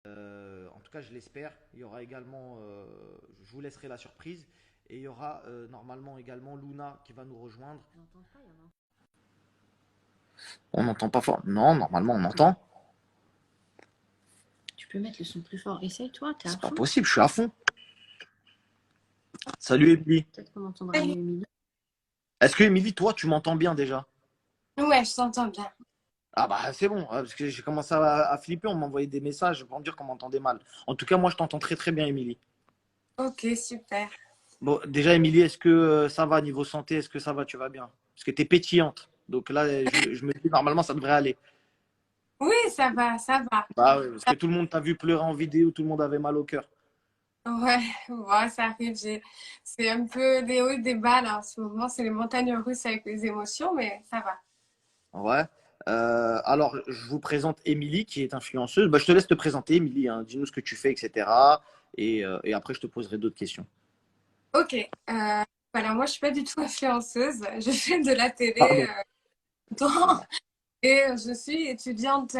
En tout cas, je l'espère. Il y aura également, je vous laisserai la surprise. Et il y aura normalement également Luna qui va nous rejoindre. On n'entend pas fort. Non, normalement on entend. Tu peux mettre le son plus fort. Essaye-toi, t'es à C'est pas fond. possible, je suis à fond. Salut Émilie. Peut-être qu'on entendra mieux Emilie. Est-ce que Émilie, toi, tu m'entends bien déjà? Ouais, je t'entends bien. Ah bah c'est bon, parce que j'ai commencé à flipper, on m'envoyait des messages pour me dire qu'on m'entendait mal. En tout cas, moi je t'entends très très bien, Émilie. Ok, super. Bon, déjà, Émilie, est-ce que ça va niveau santé? Est-ce que ça va? Tu vas bien? Parce que tu es pétillante. Donc là, je me dis, normalement, ça devrait aller. Oui, ça va, ça va. Bah ouais, parce que tout le monde t'a vu pleurer en vidéo, tout le monde avait mal au cœur. Ouais, ouais, ça arrive. C'est un peu des hauts et des bas là en ce moment. C'est les montagnes russes avec les émotions, mais ça va. Ouais. Alors, je vous présente Émilie, qui est influenceuse. Bah, je te laisse te présenter, Émilie, hein. Dis-nous ce que tu fais, etc. Et après, je te poserai d'autres questions. Ok. Voilà, moi je suis pas du tout influenceuse. Je fais de la télé Pardon. dans- et je suis étudiante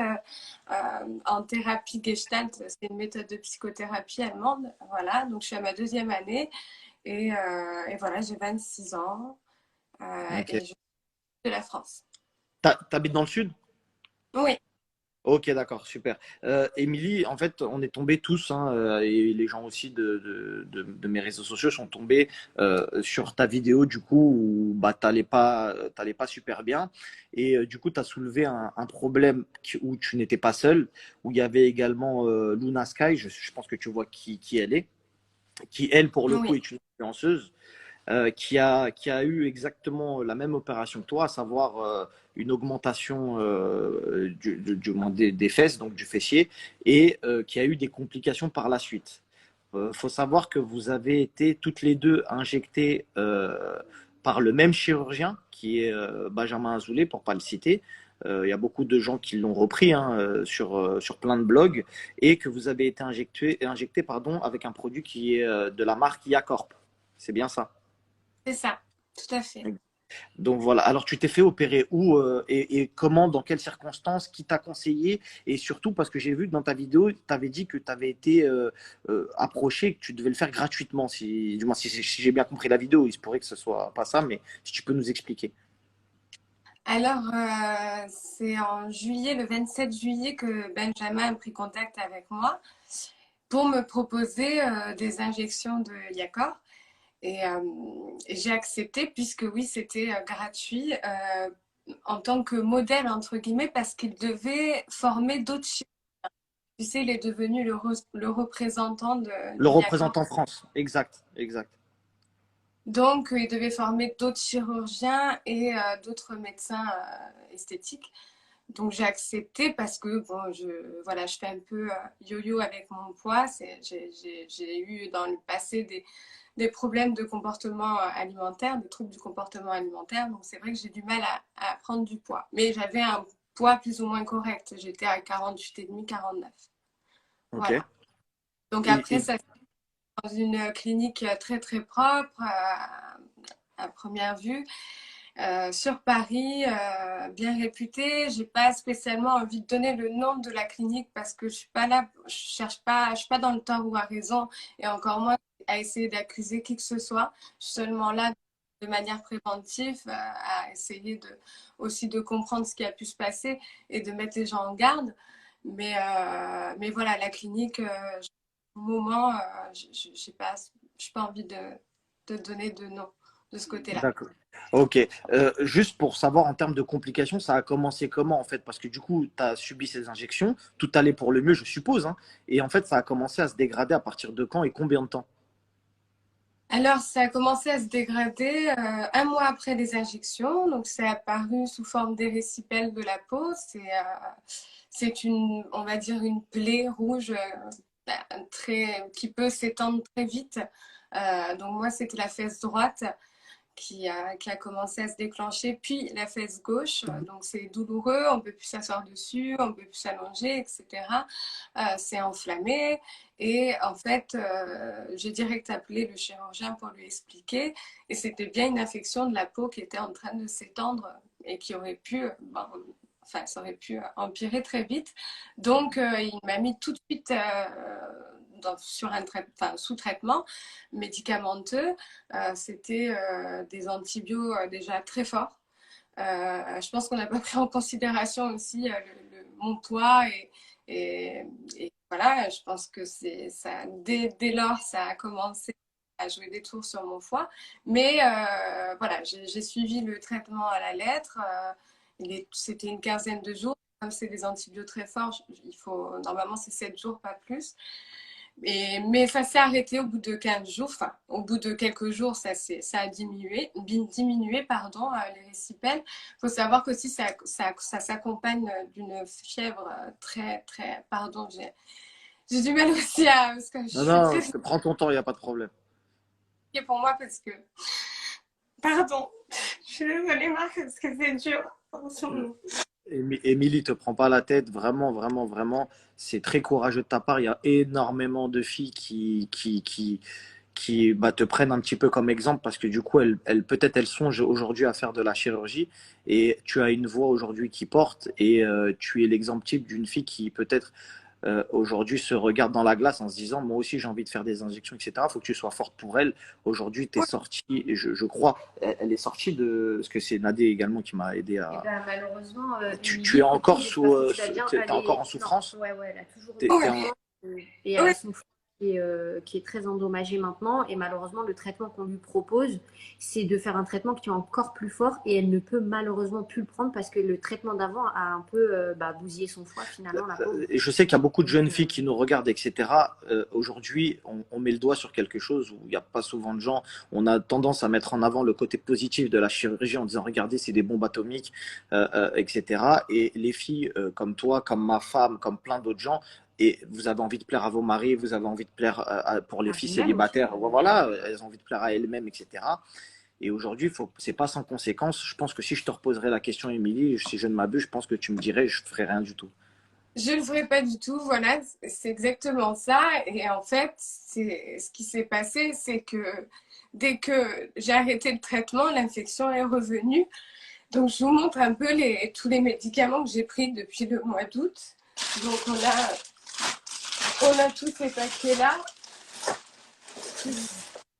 en thérapie Gestalt. C'est une méthode de psychothérapie allemande. Voilà, donc je suis à ma deuxième année et voilà, j'ai 26 ans Ok. et je suis de la France. T'habites dans le sud? Oui, Ok, d'accord, super. Émilie, en fait, on est tombés tous, hein, et les gens aussi de mes réseaux sociaux sont tombés sur ta vidéo, du coup, où bah, t'allais pas super bien. Et du coup, tu as soulevé un problème où tu n'étais pas seul, où il y avait également Luna Sky, je pense que tu vois qui elle est, qui, elle, pour le coup, oui. est une influenceuse qui a eu exactement la même opération que toi, à savoir une augmentation des fesses, donc du fessier, et qui a eu des complications par la suite. Il faut savoir que vous avez été toutes les deux injectées par le même chirurgien, qui est Benjamin Azoulay, pour ne pas le citer. Il y a beaucoup de gens qui l'ont repris hein, sur plein de blogs, et que vous avez été injecté pardon, avec un produit qui est de la marque Iacorp. C'est bien ça. C'est ça, tout à fait. Donc voilà. Alors tu t'es fait opérer où et comment, dans quelles circonstances, qui t'a conseillé et surtout parce que j'ai vu que dans ta vidéo, tu avais dit que tu avais été approché, que tu devais le faire gratuitement. Si, du moins, si j'ai bien compris la vidéo, il se pourrait que ce soit pas ça, mais si tu peux nous expliquer. Alors, c'est en juillet, le 27 juillet, que Benjamin a pris contact avec moi pour me proposer des injections de Yacore. Et j'ai accepté puisque oui, c'était gratuit en tant que modèle, entre guillemets, parce qu'il devait former d'autres chirurgiens. Tu sais, il est devenu le représentant Le du Yacore. représentant France, exact, exact. Donc, il devait former d'autres chirurgiens et d'autres médecins esthétiques. Donc j'ai accepté parce que bon, voilà, je fais un peu yo-yo avec mon poids. J'ai eu dans le passé des problèmes de comportement alimentaire, des troubles du comportement alimentaire. Donc c'est vrai que j'ai du mal à prendre du poids. Mais j'avais un poids plus ou moins correct. J'étais à 48,5, 49. Ok. Voilà. Donc Et, après, et- ça c'est dans une clinique très très propre à première vue. Sur Paris, bien réputée. J'ai pas spécialement envie de donner le nom de la clinique parce que je suis pas là, je cherche pas, je suis pas dans le tort ou à raison et encore moins à essayer d'accuser qui que ce soit. Je suis seulement là de manière préventive à essayer aussi de comprendre ce qui a pu se passer et de mettre les gens en garde. Mais voilà, la clinique, au moment, j'ai pas envie de donner de nom de ce côté-là. d'accord. Ok. Juste pour savoir en termes de complications, ça a commencé comment en fait? Parce que du coup, tu as subi ces injections, tout allait pour le mieux, je suppose, hein, et en fait, ça a commencé à se dégrader à partir de quand et combien de temps? Alors, ça a commencé à se dégrader un mois après les injections. Donc, c'est apparu sous forme d'érysipèle de la peau. C'est une, on va dire, une plaie rouge qui peut s'étendre très vite. Donc, moi, c'était la fesse droite qui a commencé à se déclencher, puis la fesse gauche. Donc c'est douloureux, on ne peut plus s'asseoir dessus, on ne peut plus s'allonger, etc. C'est enflammé. Et en fait, j'ai direct appelé le chirurgien pour lui expliquer. Et c'était bien une infection de la peau qui était en train de s'étendre et qui aurait pu enfin, ça aurait pu empirer très vite. Donc, il m'a mis tout de suite sur sous traitement médicamenteux. C'était des antibiotiques déjà très forts. Je pense qu'on n'a pas pris en considération aussi mon poids et voilà, je pense que ça, dès lors, ça a commencé à jouer des tours sur mon foie. Mais voilà, j'ai suivi le traitement à la lettre. C'était une quinzaine de jours. Comme c'est des antibiotiques très forts, normalement, c'est 7 jours, pas plus. Mais ça s'est arrêté au bout de 15 jours, enfin, au bout de quelques jours, ça a diminué, pardon, les récipelles. Il faut savoir qu'aussi, ça s'accompagne d'une fièvre très, très, pardon, j'ai du mal aussi parce que je Non, suis non, très prends ton temps, il n'y a pas de problème. fatiguée pour moi parce que, pardon, je suis désolée, Marc, parce que c'est dur en ce moment. Émilie, te prends pas la tête, vraiment, vraiment, vraiment. C'est très courageux de ta part. Il y a énormément de filles qui te prennent un petit peu comme exemple parce que du coup, peut-être elles songent aujourd'hui à faire de la chirurgie et tu as une voix aujourd'hui qui porte et tu es l'exemple type d'une fille qui peut-être aujourd'hui se regarde dans la glace en se disant moi aussi j'ai envie de faire des injections, etc. Il faut que tu sois forte pour elle. Aujourd'hui, tu es sortie, et je crois, elle est sortie de. Parce que c'est Nadé également qui m'a aidé Et à. ben, malheureusement, Tu es encore t'es encore en non, souffrance? ouais, elle a toujours eu T'es, des t'es traitements et elle a son foie qui est très endommagé maintenant. Et malheureusement, le traitement qu'on lui propose, c'est de faire un traitement qui est encore plus fort et elle ne peut malheureusement plus le prendre parce que le traitement d'avant a un peu bousillé son foie finalement, la pauvre. Et je sais qu'il y a beaucoup de jeunes filles qui nous regardent, etc. Aujourd'hui, on met le doigt sur quelque chose où il n'y a pas souvent de gens. On a tendance à mettre en avant le côté positif de la chirurgie en disant regardez, c'est des bombes atomiques, etc. Et les filles comme toi, comme ma femme, comme plein d'autres gens, et vous avez envie de plaire à vos maris, vous avez envie de plaire pour les filles célibataires, voilà, elles ont envie de plaire à elles-mêmes, etc. Et aujourd'hui, c'est pas sans conséquence. Je pense que si je te reposerais la question, Émilie, si je ne m'abuse, je pense que tu me dirais je ferais rien du tout. Je ne le ferai pas du tout, voilà, c'est exactement ça. Et en fait, ce qui s'est passé, c'est que dès que j'ai arrêté le traitement, l'infection est revenue. Donc, je vous montre un peu tous les médicaments que j'ai pris depuis le mois d'août. Donc, on a tous ces paquets-là,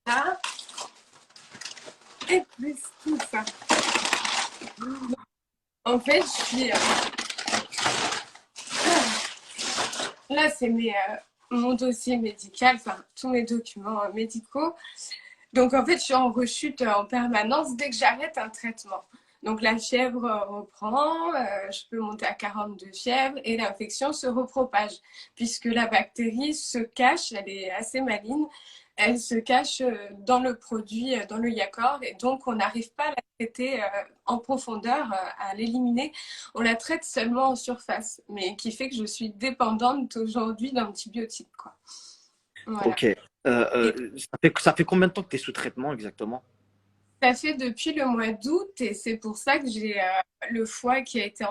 là, et plus tout ça. En fait, je suis... là, c'est mon dossier médical, enfin, tous mes documents médicaux. Donc, en fait, je suis en rechute en permanence dès que j'arrête un traitement. Donc, la fièvre reprend, je peux monter à 42 fièvres et l'infection se repropage puisque la bactérie se cache, elle est assez maligne, elle se cache dans le produit, dans le Yacord et donc on n'arrive pas à la traiter en profondeur, à l'éliminer. On la traite seulement en surface, mais qui fait que je suis dépendante aujourd'hui d'antibiotiques, quoi. Voilà. Ok. Ça fait combien de temps que tu es sous traitement exactement? Ça fait depuis le mois d'août et c'est pour ça que j'ai le foie qui a été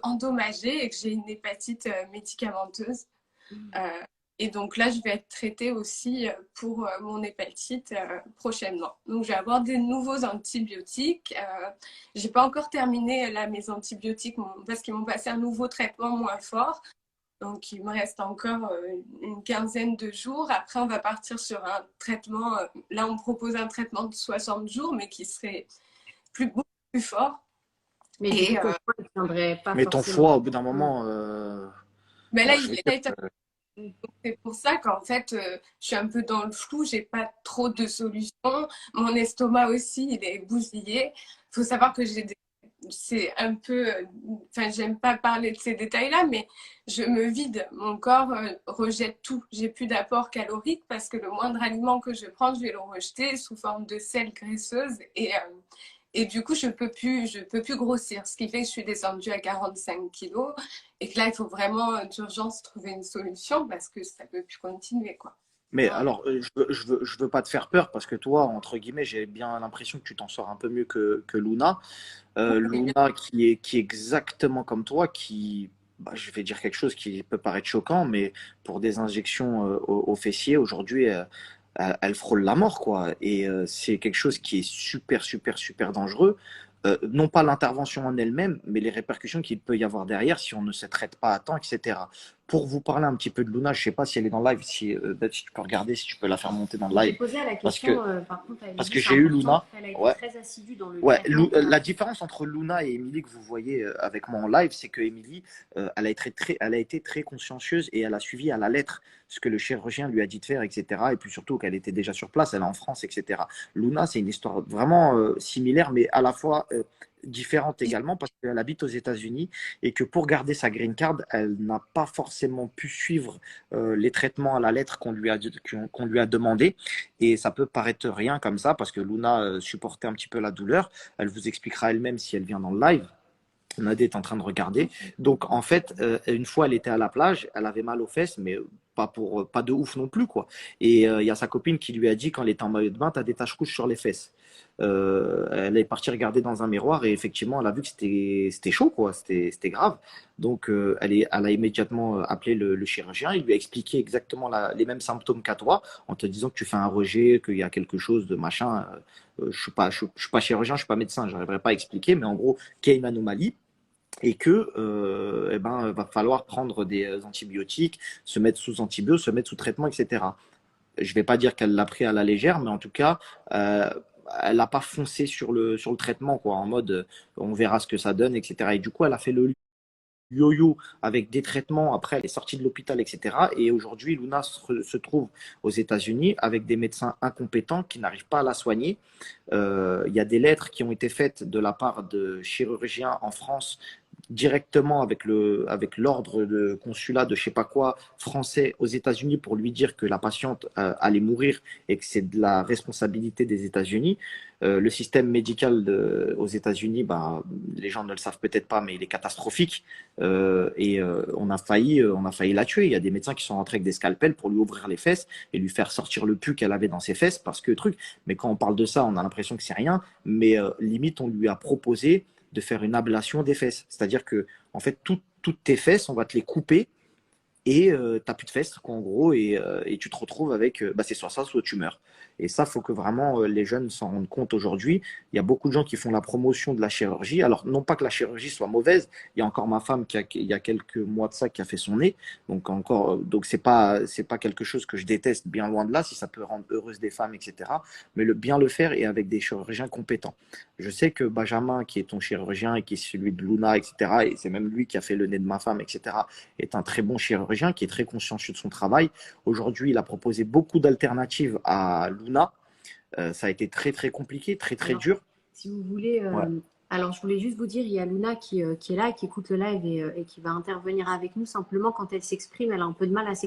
endommagé et que j'ai une hépatite médicamenteuse. Euh, et donc là, je vais être traitée aussi pour mon hépatite prochainement. Donc je vais avoir des nouveaux antibiotiques. J'ai pas encore terminé là mes antibiotiques parce qu'ils m'ont passé un nouveau traitement moins fort. Donc, il me reste encore une quinzaine de jours. Après, on va partir sur un traitement. Là, on me propose un traitement de 60 jours, mais qui serait beaucoup plus fort. Mais du coup, ton foie ne tiendrait pas Mais ton forcément. foie, au bout d'un moment, Mais là, bon, je vais dire, c'est pour ça qu'en fait, je suis un peu dans le flou. J'ai pas trop de solutions. Mon estomac aussi, il est bousillé. Il faut savoir que c'est un peu, enfin, j'aime pas parler de ces détails-là, mais je me vide. Mon corps rejette tout. J'ai plus d'apport calorique parce que le moindre aliment que je prends, je vais le rejeter sous forme de sel graisseuse et du coup, je peux plus grossir. Ce qui fait que je suis descendue à 45 kilos et que là, il faut vraiment d'urgence trouver une solution parce que ça peut plus continuer, quoi. mais Voilà. alors, je veux pas te faire peur parce que toi, entre guillemets, j'ai bien l'impression que tu t'en sors un peu mieux que Luna. Luna qui est exactement comme toi, je vais dire quelque chose qui peut paraître choquant, mais pour des injections au fessier, aujourd'hui, elle frôle la mort, quoi. Et c'est quelque chose qui est super, super, super dangereux. non pas l'intervention en elle-même, mais les répercussions qu'il peut y avoir derrière si on ne se traite pas à temps, etc. Pour vous parler un petit peu de Luna, je ne sais pas si elle est dans le live, si tu peux regarder, si tu peux la faire monter dans le J'ai live. posé la Parce question, que, par contre, à parce Émilie, que c'est j'ai eu important. Luna. Elle a été Ouais, très assidue dans le ouais, traitement qu'on a la fait. différence entre Luna et Émilie que vous voyez avec moi en live, c'est que Émilie, elle a été très consciencieuse et elle a suivi à la lettre ce que le chirurgien lui a dit de faire, etc. Et puis surtout qu'elle était déjà sur place, elle est en France, etc. Luna, c'est une histoire vraiment similaire, mais à la fois différente également parce qu'elle habite aux États-Unis et que pour garder sa green card, elle n'a pas forcément pu suivre les traitements à la lettre qu'on lui a demandé. Et ça peut paraître rien comme ça parce que Luna supportait un petit peu la douleur. Elle vous expliquera elle-même si elle vient dans le live. Nadé est en train de regarder. Donc, en fait, une fois, elle était à la plage, elle avait mal aux fesses, mais pas de ouf non plus, quoi. Et il y a sa copine qui lui a dit, quand elle était en maillot de bain, t'as des taches rouges sur les fesses. Elle est partie regarder dans un miroir et effectivement, elle a vu que c'était chaud, quoi. C'était grave. Donc, elle a immédiatement appelé le chirurgien. Il lui a expliqué exactement les mêmes symptômes qu'à toi, en te disant que tu fais un rejet, qu'il y a quelque chose de machin. Je suis pas chirurgien, je suis pas médecin, j'arriverai pas à expliquer, mais en gros, qu'il y a une anomalie et que eh ben, va falloir prendre des antibiotiques, se mettre sous antibio, se mettre sous traitement, etc. Je vais pas dire qu'elle l'a pris à la légère, mais en tout cas, euh, elle n'a pas foncé sur le traitement, quoi, en mode on verra ce que ça donne, etc. Et du coup, elle a fait le yo-yo avec des traitements. Après, elle est sortie de l'hôpital, etc. Et aujourd'hui, Luna se trouve aux États-Unis avec des médecins incompétents qui n'arrivent pas à la soigner. Il y a des lettres qui ont été faites de la part de chirurgiens en France directement avec l'ordre de consulat de je sais pas quoi français aux États-Unis pour lui dire que la patiente allait mourir et que c'est de la responsabilité des États-Unis. Le système médical aux États-Unis, bah, les gens ne le savent peut-être pas, mais il est catastrophique. On a failli la tuer. Il y a des médecins qui sont rentrés avec des scalpels pour lui ouvrir les fesses et lui faire sortir le pus qu'elle avait dans ses fesses parce que truc. Mais quand on parle de ça, on a l'impression que c'est rien. Mais limite, on lui a proposé de faire une ablation des fesses. C'est-à-dire que, en fait, toutes tes fesses, on va te les couper et t'as plus de fesses, quoi, en gros, et tu te retrouves avec, bah, c'est soit ça, soit tu meurs. Et ça, faut que vraiment les jeunes s'en rendent compte aujourd'hui. Il y a beaucoup de gens qui font la promotion de la chirurgie. Alors, non pas que la chirurgie soit mauvaise, il y a encore ma femme il y a quelques mois de ça, qui a fait son nez. Donc, encore, donc c'est pas quelque chose que je déteste, bien loin de là, si ça peut rendre heureuse des femmes, etc. Mais bien le faire et avec des chirurgiens compétents. Je sais que Benjamin, qui est ton chirurgien et qui est celui de Luna, etc., et c'est même lui qui a fait le nez de ma femme, etc., est un très bon chirurgien qui est très consciencieux de son travail. Aujourd'hui, il a proposé beaucoup d'alternatives à Luna. Ça a été très très compliqué, très très Alors, dur. si vous voulez, Ouais. alors je voulais juste vous dire, il y a Luna qui est là, qui écoute le live et qui va intervenir avec nous. Simplement, quand elle s'exprime, elle a un peu de mal à s'exprimer.